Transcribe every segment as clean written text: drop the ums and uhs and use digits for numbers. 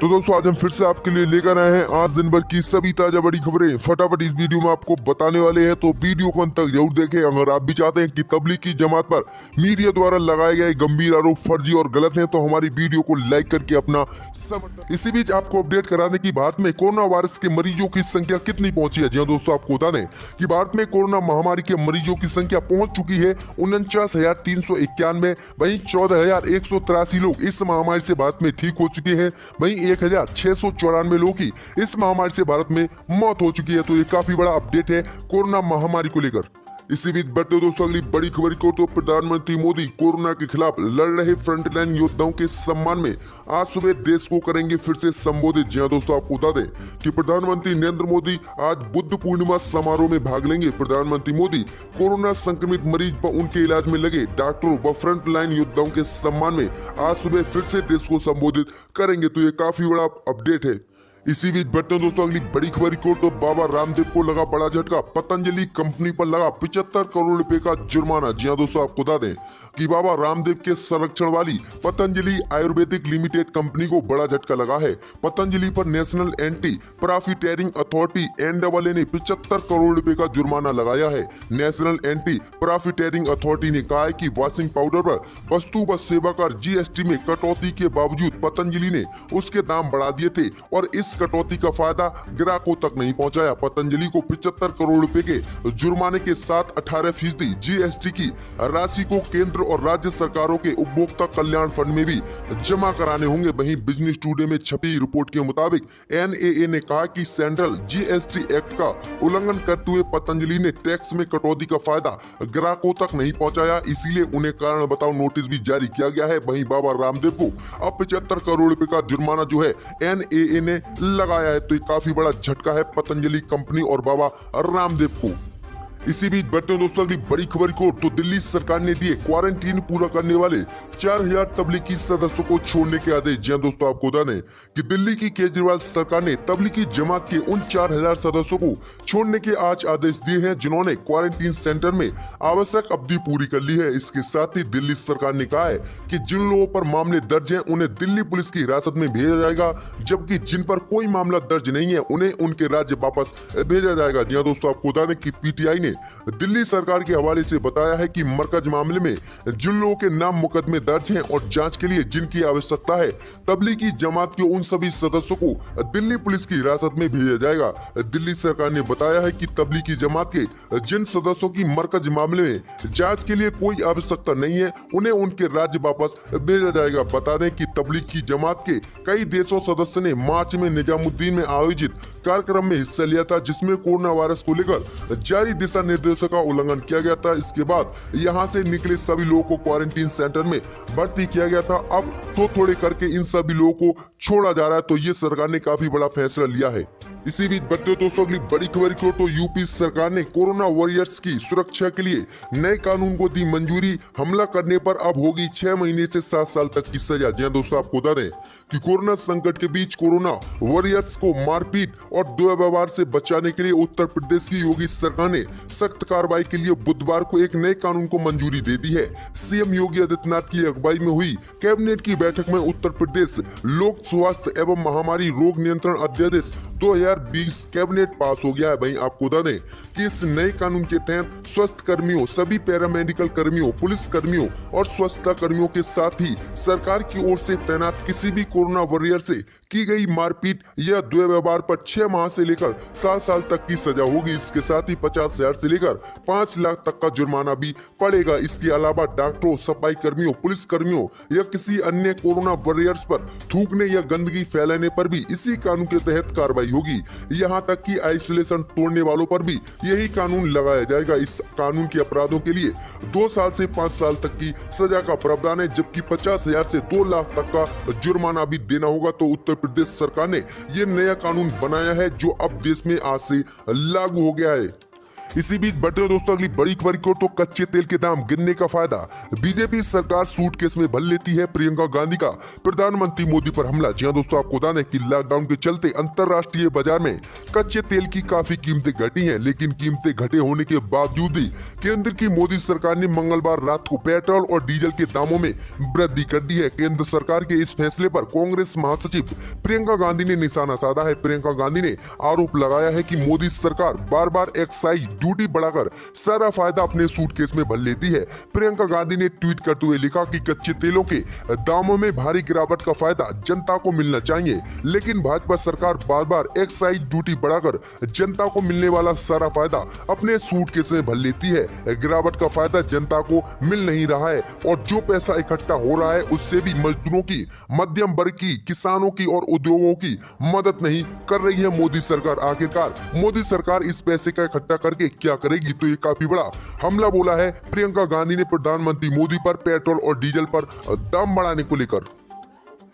तो दोस्तों आज हम फिर से आपके लिए लेकर आए हैं आज दिन भर की सभी ताजा बड़ी खबरें। फटाफट इस वीडियो में आपको बताने वाले हैं, तो वीडियो को अंत तक जरूर देखें। अगर आप भी चाहते हैं कि तबलीगी जमात पर मीडिया द्वारा लगाए गए गंभीर आरोप फर्जी और गलत हैं, तो हमारी वीडियो को लाइक करके अपना समर्थन। इसी बीच आपको अपडेट करा दें कि भारत में कोरोना वायरस के मरीजों की संख्या कितनी पहुंची है। जी हाँ दोस्तों, आपको बता दें कि भारत में कोरोना महामारी के मरीजों की संख्या पहुंच चुकी है 49,391। वहीं 14,183 लोग इस महामारी से भारत में ठीक हो चुके हैं। वहीं 1,694 लोगों की इस महामारी से भारत में मौत हो चुकी है। तो ये काफी बड़ा अपडेट है कोरोना महामारी को लेकर। इसी बीच बढ़ते दोस्तों अगली बड़ी खबर को, तो प्रधानमंत्री मोदी कोरोना के खिलाफ लड़ रहे फ्रंटलाइन योद्धाओं के सम्मान में आज सुबह देश को करेंगे फिर से संबोधित। जी हाँ दोस्तों, आपको बता दें कि प्रधानमंत्री नरेंद्र मोदी आज बुद्ध पूर्णिमा समारोह में भाग लेंगे। प्रधानमंत्री मोदी कोरोना संक्रमित मरीज व उनके इलाज में लगे डॉक्टरों व फ्रंटलाइन योद्धाओं के सम्मान में आज सुबह फिर से देश को संबोधित करेंगे। तो ये काफी बड़ा अपडेट है। इसी बीच बढ़ते हैं दोस्तों अगली बड़ी खबर को, तो बाबा रामदेव को लगा बड़ा झटका। पतंजलि कंपनी पर लगा 75 करोड़ रुपए का जुर्माना। जी हाँ दोस्तों, आपको बता दें कि बाबा रामदेव के संरक्षण वाली पतंजलि आयुर्वेदिक लिमिटेड कंपनी को बड़ा झटका लगा है। पतंजलि पर नेशनल एंटी प्रॉफिटेरिंग अथॉरिटी NAA ने 75 करोड़ रुपए का जुर्माना लगाया है। नेशनल एंटी प्रॉफिटेरिंग अथॉरिटी ने कहा है कि वॉशिंग पाउडर पर वस्तु व सेवा कर GST में कटौती के बावजूद पतंजलि ने उसके दाम बढ़ा दिए थे और इस कटौती का फायदा ग्राहकों तक नहीं पहुंचाया। पतंजलि को 75 करोड़ रुपए के जुर्माने के साथ 18% GST की राशि को केंद्र और राज्य सरकारों के उपभोक्ता कल्याण फंड में भी जमा कराने होंगे। वहीं बिजनेस टुडे में छपी रिपोर्ट के मुताबिक NAA ने कहा कि सेंट्रल GST एक्ट का उल्लंघन करते हुए पतंजलि ने टैक्स में कटौती का फायदा ग्राहकों तक नहीं पहुंचाया, इसीलिए उन्हें कारण बताओ नोटिस भी जारी किया गया है। वहीं बाबा रामदेव को अब 75 करोड़ रुपए का जुर्माना जो है NAA ने लगाया है। तो ये काफी बड़ा झटका है पतंजलि कंपनी और बाबा रामदेव को। इसी बीच बढ़ते हैं दोस्तों अगली बड़ी खबर को, तो दिल्ली सरकार ने दिए क्वारंटीन पूरा करने वाले 4,000 तबलीगी सदस्यों को छोड़ने के आदेश। जी हाँ दोस्तों, आपको बता दें कि दिल्ली की केजरीवाल सरकार ने तबलीगी जमात के उन 4,000 सदस्यों को छोड़ने के आज आदेश दिए हैं जिन्होंने क्वारंटीन सेंटर में आवश्यक अवधि पूरी कर ली है। इसके साथ ही दिल्ली सरकार ने कहा है कि जिन लोगों पर मामले दर्ज हैं उन्हें दिल्ली पुलिस की हिरासत में भेजा जाएगा, जबकि जिन पर कोई मामला दर्ज नहीं है उन्हें उनके राज्य वापस भेजा जाएगा। जी हाँ दोस्तों, आपको बता दें कि PTI ने दिल्ली सरकार के हवाले से बताया है कि मरकज मामले में जिन लोगों के नाम मुकदमे दर्ज हैं और जांच के लिए जिनकी आवश्यकता है, तबलीगी जमात के उन सभी सदस्यों को दिल्ली पुलिस की हिरासत में भेजा जाएगा। दिल्ली सरकार ने बताया है कि तबलीगी जमात के जिन सदस्यों की मरकज मामले में जांच के लिए कोई आवश्यकता नहीं है उन्हें उनके राज्य वापस भेजा जाएगा। बता दें कि तबलीगी जमात के कई देशों सदस्य ने मार्च में निजामुद्दीन में आयोजित कार्यक्रम में हिस्सा लिया था, जिसमें कोरोना वायरस को लेकर जारी दिशा निर्देशों का उल्लंघन किया गया था। इसके बाद यहां से निकले सभी लोगों को क्वारंटीन सेंटर में भर्ती किया गया था। अब तो थोड़े करके इन सभी लोगों को छोड़ा जा रहा है। तो ये सरकार ने काफी बड़ा फैसला लिया है। इसी बीच बढ़ते दोस्तों अगली बड़ी खबर को, तो यूपी सरकार ने कोरोना वॉरियर्स की सुरक्षा के लिए नए कानून को दी मंजूरी। हमला करने पर अब होगी 6 महीने से 7 साल तक की सजा। जी दोस्तों, आपको बता दें कि कोरोना संकट के बीच कोरोना वॉरियर्स को मारपीट और दुर्व्यवहार से बचाने के लिए उत्तर प्रदेश की योगी सरकार ने सख्त कार्रवाई के लिए बुधवार को एक नए कानून को मंजूरी दे दी है। CM योगी आदित्यनाथ की अगुवाई में हुई कैबिनेट की बैठक में उत्तर प्रदेश लोक स्वास्थ्य एवं महामारी रोग नियंत्रण अध्यादेश 2020 कैबिनेट पास हो गया है। वहीं आपको बता दें कि इस नए कानून के तहत स्वास्थ्य कर्मियों, सभी पैरामेडिकल कर्मियों, पुलिस कर्मियों और स्वच्छता कर्मियों के साथ ही सरकार की ओर से तैनात किसी भी कोरोना वॉरियर से की गई मारपीट या दुर्व्यवहार पर 6 माह से लेकर 7 साल तक की सजा होगी। इसके साथ ही 50,000 से लेकर 5 लाख तक का जुर्माना भी पड़ेगा। इसके अलावा डॉक्टरों, सफाई कर्मियों, पुलिस कर्मियों या किसी अन्य कोरोना वॉरियर्स पर थूकने या गंदगी फैलाने पर भी इसी कानून के तहत कार्रवाई होगी। यहाँ तक कि आइसोलेशन तोड़ने वालों पर भी यही कानून लगाया जाएगा। इस कानून के अपराधों के लिए 2 साल से 5 साल तक की सजा का प्रावधान है, जबकि 50,000 से 2 लाख तक का जुर्माना भी देना होगा। तो उत्तर प्रदेश सरकार ने ये नया कानून बनाया है जो अब देश में आज से लागू हो गया है। इसी बीच बढ़ते हुए दोस्तों अगली बड़ी खबर की ओर, तो कच्चे तेल के दाम गिरने का फायदा, बीजेपी सरकार सूटकेस में भर लेती है प्रियंका गांधी का प्रधानमंत्री मोदी पर हमला। जी हां दोस्तों, आपको बता दें कि लॉकडाउन के चलते अंतरराष्ट्रीय बाजार में कच्चे तेल की काफी कीमतें घटी हैं, लेकिन कीमतें घटे होने के बावजूद भी केंद्र की मोदी सरकार ने मंगलवार रात को पेट्रोल और डीजल के दामों में वृद्धि कर दी है। केंद्र सरकार के इस फैसले पर कांग्रेस महासचिव प्रियंका गांधी ने निशाना साधा है। प्रियंका गांधी ने आरोप लगाया है कि मोदी सरकार बार बार एक्साइज ड्यूटी बढ़ाकर सारा फायदा अपने सूटकेस में भर लेती है। प्रियंका गांधी ने ट्वीट करते हुए लिखा कि कच्चे तेलों के दामों में भारी गिरावट का फायदा जनता को मिलना चाहिए, लेकिन भाजपा सरकार बार बार एक्साइज ड्यूटी बढ़ाकर जनता को मिलने वाला सारा फायदा अपने सूटकेस में भर लेती है। गिरावट का फायदा जनता को मिल नहीं रहा है और जो पैसा इकट्ठा हो रहा है उससे भी मजदूरों की, मध्यम वर्ग की, किसानों की और उद्योगों की मदद नहीं कर रही है मोदी सरकार। आखिरकार मोदी सरकार इस पैसे का इकट्ठा करके क्या करेगी? तो ये काफी बड़ा हमला बोला है प्रियंका गांधी ने प्रधानमंत्री मोदी पर पेट्रोल और डीजल पर दाम बढ़ाने को लेकर।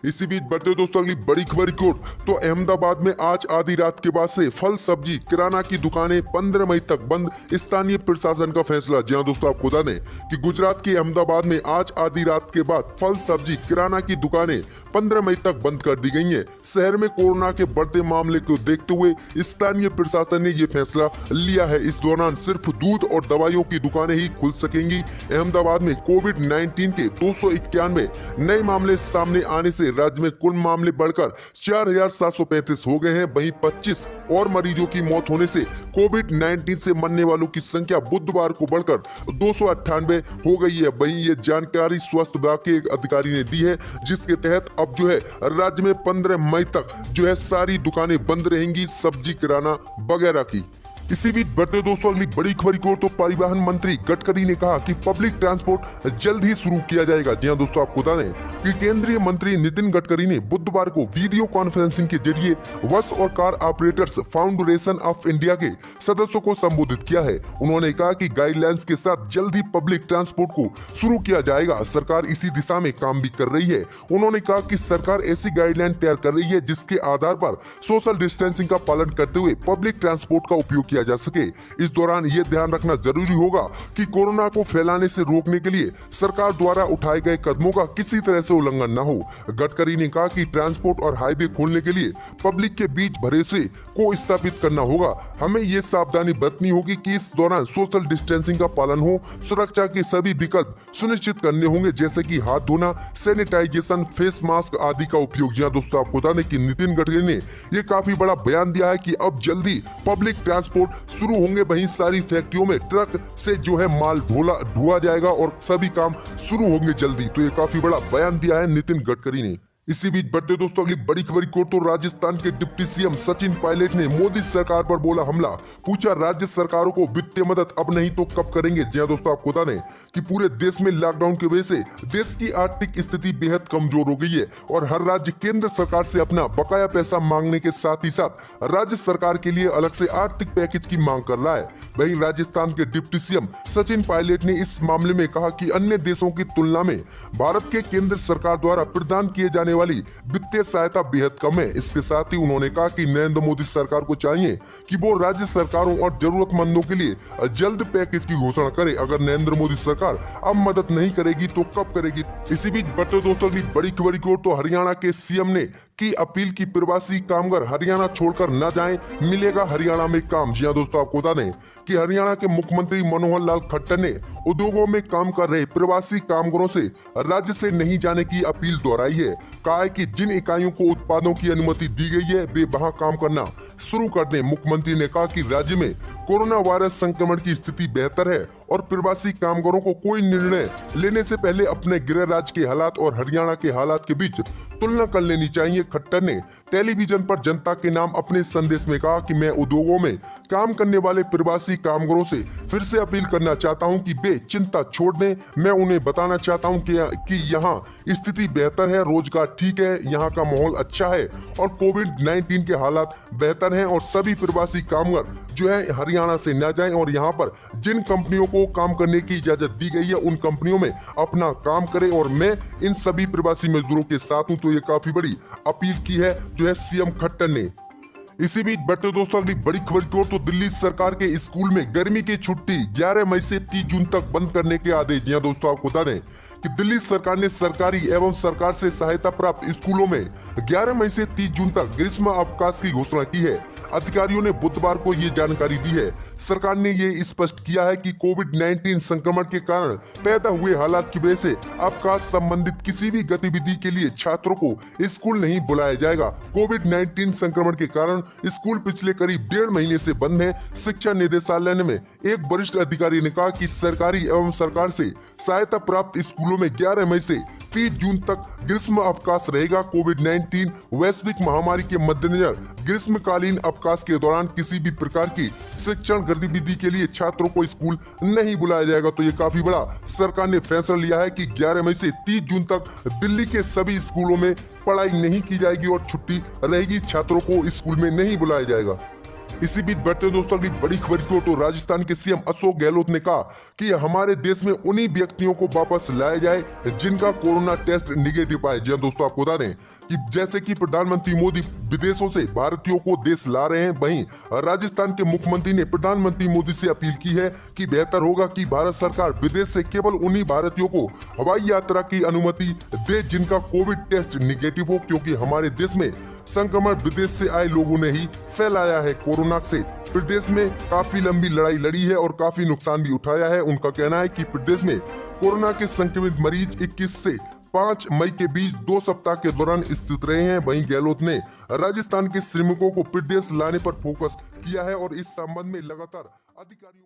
इसी बीच बढ़ते दोस्तों अगली बड़ी खबर की ओर, तो अहमदाबाद में आज आधी रात के बाद से फल, सब्जी, किराना की दुकानें 15 मई तक बंद, स्थानीय प्रशासन का फैसला। जी हां दोस्तों, आपको बता दें कि गुजरात के अहमदाबाद में आज आधी रात के बाद फल, सब्जी, किराना की दुकानें 15 मई तक बंद कर दी गई हैं। शहर में कोरोना के बढ़ते मामले को देखते हुए स्थानीय प्रशासन ने ये फैसला लिया है। इस दौरान सिर्फ दूध और दवाइयों की दुकानें ही खुल सकेंगी। अहमदाबाद में कोविड-19 के 291 नए मामले सामने आने से राज्य में कुल मामले बढ़कर 4,735 हो गए हैं। वहीं 25 और मरीजों की मौत होने से कोविड-19 से मरने वालों की संख्या बुधवार को बढ़कर 298 हो गई है। वहीं ये जानकारी स्वास्थ्य विभाग के एक अधिकारी ने दी है, जिसके तहत अब जो है राज्य में 15 मई तक जो है सारी दुकानें बंद रहेंगी, सब्जी, किराना वगैरह की। इसी बीच बढ़ते दोस्तों अगली बड़ी खबर की ओर, तो परिवहन मंत्री गडकरी ने कहा कि पब्लिक ट्रांसपोर्ट जल्द ही शुरू किया जाएगा। जी हां दोस्तों, आपको बता दें कि केंद्रीय मंत्री नितिन गडकरी ने बुधवार को वीडियो कॉन्फ्रेंसिंग के जरिए बस और car operators foundation of India के सदस्यों को संबोधित किया है। उन्होंने कहा कि गाइडलाइंस के साथ जल्द ही पब्लिक ट्रांसपोर्ट को शुरू किया जाएगा। सरकार इसी दिशा में काम भी कर रही है। उन्होंने कहा कि सरकार ऐसी गाइडलाइन तैयार कर रही है जिसके आधार पर सोशल डिस्टेंसिंग का पालन करते हुए पब्लिक ट्रांसपोर्ट का उपयोग किया जा सके। इस दौरान ये ध्यान रखना जरूरी होगा कि कोरोना को फैलाने से रोकने के लिए सरकार द्वारा उठाए गए कदमों का किसी तरह से उल्लंघन न हो। गडकरी ने कहा कि ट्रांसपोर्ट और हाईवे खोलने के लिए पब्लिक के बीच भरोसे को स्थापित करना होगा। हमें ये सावधानी बरतनी होगी कि इस दौरान सोशल डिस्टेंसिंग का पालन हो। सुरक्षा के सभी विकल्प सुनिश्चित करने होंगे, जैसे कि हाथ धोना, सैनिटाइजेशन, फेस मास्क आदि का उपयोग। जी हां दोस्तों, आपको बता दें कि नितिन गडकरी ने ये काफी बड़ा बयान दिया है कि अब जल्दी पब्लिक ट्रांसपोर्ट शुरू होंगे। वहीं सारी फैक्ट्रियों में ट्रक से जो है माल ढोआ जाएगा और सभी काम शुरू होंगे जल्दी। तो ये काफी बड़ा बयान दिया है नितिन गडकरी ने। इसी बीच बढ़ते दोस्तों अगली बड़ी खबर की ओर, तो राजस्थान के डिप्टी सीएम सचिन पायलट ने मोदी सरकार पर बोला हमला। पूछा राज्य सरकारों को वित्तीय मदद अब नहीं तो कब करेंगे। जी हां दोस्तों, आपको बता दें कि पूरे देश में लॉकडाउन की वजह से देश की आर्थिक स्थिति बेहद कमजोर हो गई है और हर राज्य केंद्र सरकार से अपना बकाया पैसा मांगने के साथ ही साथ राज्य सरकार के लिए अलग से आर्थिक पैकेज की मांग कर रहा है। वहीं राजस्थान के डिप्टी सीएम सचिन पायलट ने इस मामले में कहा कि अन्य देशों की तुलना में भारत के केंद्र सरकार द्वारा प्रदान किए जाने वाली वित्तीय सहायता बेहद कम है। इसके साथ ही उन्होंने कहा कि नरेंद्र मोदी सरकार को चाहिए कि वो राज्य सरकारों और जरूरतमंदों के लिए जल्द पैकेज की घोषणा करे। अगर नरेंद्र मोदी सरकार अब मदद नहीं करेगी तो कब करेगी? इसी बीच बढ़ते दोस्तों अगली बड़ी खबर की ओर, तो हरियाणा के सीएम ने की अपील की प्रवासी कामगार हरियाणा छोड़कर न जाएं, मिलेगा हरियाणा में काम। जी हां दोस्तों, आपको बता दें कि हरियाणा के मुख्यमंत्री मनोहर लाल खट्टर ने उद्योगों में काम कर रहे प्रवासी कामगारों से राज्य से नहीं जाने की अपील दोहराई है। कहा है कि जिन इकाइयों को उत्पादों की अनुमति दी गई है वे वहां काम करना शुरू कर दें। मुख्यमंत्री ने कहा कि राज्य में कोरोना वायरस संक्रमण की स्थिति बेहतर है और प्रवासी कामगारों को कोई निर्णय लेने से पहले अपने गृह राज्य के हालात और हरियाणा के हालात के बीच तुलना कर लेनी चाहिए। खट्टर ने टेलीविजन पर जनता के नाम अपने संदेश में कहा कि मैं उद्योगों में काम करने वाले प्रवासी कामगारों से फिर से अपील करना चाहता हूं कि वे चिंता छोड़ दें। मैं उन्हें बताना चाहता हूं कि यहाँ स्थिति बेहतर है, रोजगार ठीक है, यहाँ का माहौल अच्छा है और कोविड-19 के हालात बेहतर हैं और सभी प्रवासी कामगार जो है हरियाणा से न जाएं और यहाँ पर जिन कंपनियों को काम करने की इजाजत दी गई है उन कंपनियों में अपना काम करें और मैं इन सभी प्रवासी मजदूरों के साथ हूं। तो ये काफी बड़ी अपील की है जो है सीएम खट्टर ने। इसी बीच बढ़ते दोस्तों अगली बड़ी खबर की ओर तो दिल्ली सरकार के स्कूल में गर्मी की छुट्टी 11 मई से 30 जून तक बंद करने के आदेश। जी हां दोस्तों, आपको बता दें कि दिल्ली सरकार ने सरकारी एवं सरकार से सहायता प्राप्त स्कूलों में 11 मई से 30 जून तक ग्रीष्म अवकाश की घोषणा की है। अधिकारियों ने बुधवार को ये जानकारी दी है। सरकार ने ये स्पष्ट किया है कि कोविड-19 संक्रमण के कारण पैदा हुए हालात की वजह से अवकाश संबंधित किसी भी गतिविधि के लिए छात्रों को स्कूल नहीं बुलाया जाएगा। कोविड-19 संक्रमण के कारण स्कूल पिछले करीब 1.5 महीने से बंद है। शिक्षा निदेशालय में एक वरिष्ठ अधिकारी ने कहा कि सरकारी एवं सरकार से सहायता प्राप्त स्कूलों में 11 मई से 30 जून तक ग्रीष्म अवकाश रहेगा। कोविड-19 वैश्विक महामारी के मद्देनजर ग्रीष्मकालीन अवकाश के दौरान किसी भी प्रकार की शिक्षण गतिविधि के लिए छात्रों को स्कूल नहीं बुलाया जाएगा। तो ये काफी बड़ा सरकार ने फैसला लिया है कि 11 मई से 30 जून तक दिल्ली के सभी स्कूलों में पढ़ाई नहीं की जाएगी और छुट्टी रहेगी, छात्रों को स्कूल में नहीं बुलाया जाएगा। इसी बीच बढ़ते दोस्तों अगली बड़ी खबर की ओर तो राजस्थान के सीएम अशोक गहलोत ने कहा कि हमारे देश में उन्हीं व्यक्तियों को वापस लाया जाए जिनका कोरोना टेस्ट निगेटिव आए। जी हां दोस्तों, आपको बता दें कि जैसे कि प्रधानमंत्री मोदी विदेशों से भारतीयों को देश ला रहे हैं, वहीं राजस्थान के मुख्यमंत्री ने प्रधानमंत्री मोदी से अपील की है कि बेहतर होगा कि भारत सरकार विदेश से केवल उन्हीं भारतीयों को हवाई यात्रा की अनुमति दे जिनका कोविड टेस्ट निगेटिव हो, क्योंकि हमारे देश में संक्रमण विदेश से आए लोगों ने ही फैलाया है। कोरोना से प्रदेश में काफी लंबी लड़ाई लड़ी है और काफी नुकसान भी उठाया है। उनका कहना है कि प्रदेश में कोरोना के संक्रमित मरीज 21 से 5 मई के बीच 2 सप्ताह के दौरान स्थित रहे हैं। वहीं गहलोत ने राजस्थान के श्रमिकों को प्रदेश लाने पर फोकस किया है और इस संबंध में लगातार अधिकारियों